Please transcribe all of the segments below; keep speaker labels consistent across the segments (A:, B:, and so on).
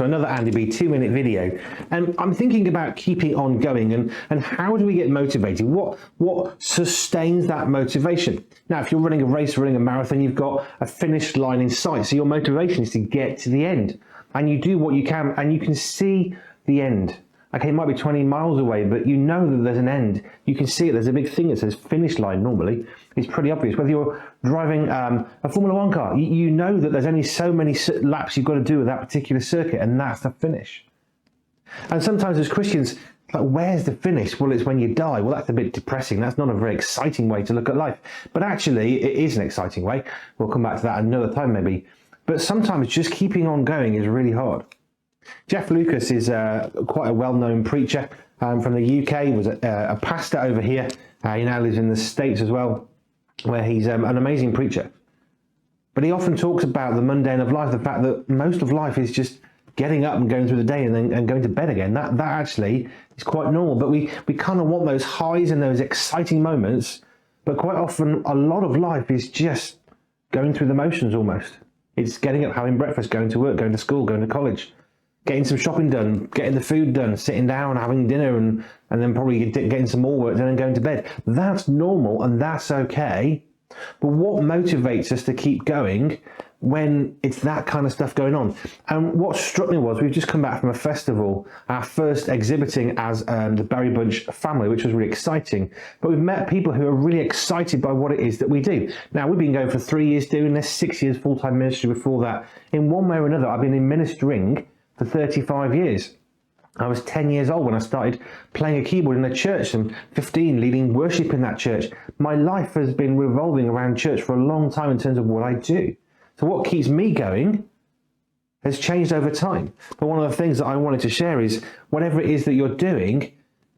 A: So another Andy B 2-minute video. And I'm thinking about keeping on going and how do we get motivated? What sustains that motivation? Now, if you're running a race, running a marathon, you've got a finish line in sight. So your motivation is to get to the end. And you do what you can and you can see the end. Okay, it might be 20 miles away, but you know that there's an end. You can see it. There's a big thing that says finish line normally. It's pretty obvious. Whether you're driving a Formula One car, you know that there's only so many laps you've got to do with that particular circuit, and that's the finish. And sometimes as Christians, like, where's the finish? Well, it's when you die. Well, that's a bit depressing. That's not a very exciting way to look at life. But actually, it is an exciting way. We'll come back to that another time maybe. But sometimes just keeping on going is really hard. Jeff Lucas is quite a well-known preacher from the UK. He was a pastor over here. He now lives in the States as well, where he's an amazing preacher. But he often talks about the mundane of life, the fact that most of life is just getting up and going through the day and going to bed again. That actually is quite normal. But we kind of want those highs and those exciting moments. But quite often, a lot of life is just going through the motions almost. It's getting up, having breakfast, going to work, going to school, going to college, getting some shopping done, getting the food done, sitting down, having dinner, and then probably getting some more work done and going to bed. That's normal and that's okay. But what motivates us to keep going when it's that kind of stuff going on? And what struck me was we've just come back from a festival, our first exhibiting as the Berry Bunch family, which was really exciting. But we've met people who are really excited by what it is that we do. Now, we've been going for 3 years doing this, 6 years full-time ministry before that. In one way or another, I've been in ministering for 35 years. I was 10 years old when I started playing a keyboard in a church, and 15 leading worship in that church. My life has been revolving around church for a long time in terms of what I do. So what keeps me going has changed over time. But one of the things that I wanted to share is whatever it is that you're doing,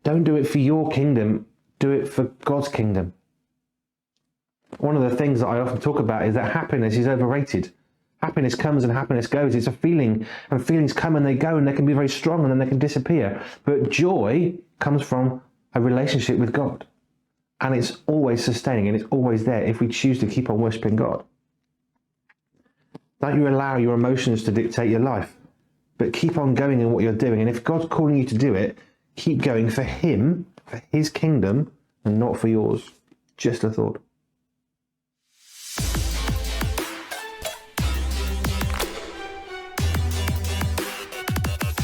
A: don't do it for your kingdom, do it for God's kingdom. One of the things that I often talk about is that happiness is overrated. Happiness comes and happiness goes. It's a feeling, and feelings come and they go, and they can be very strong and then they can disappear. But joy comes from a relationship with God. And it's always sustaining and it's always there if we choose to keep on worshiping God. Don't you allow your emotions to dictate your life, but keep on going in what you're doing. And if God's calling you to do it, keep going for Him, for His kingdom, and not for yours. Just a thought.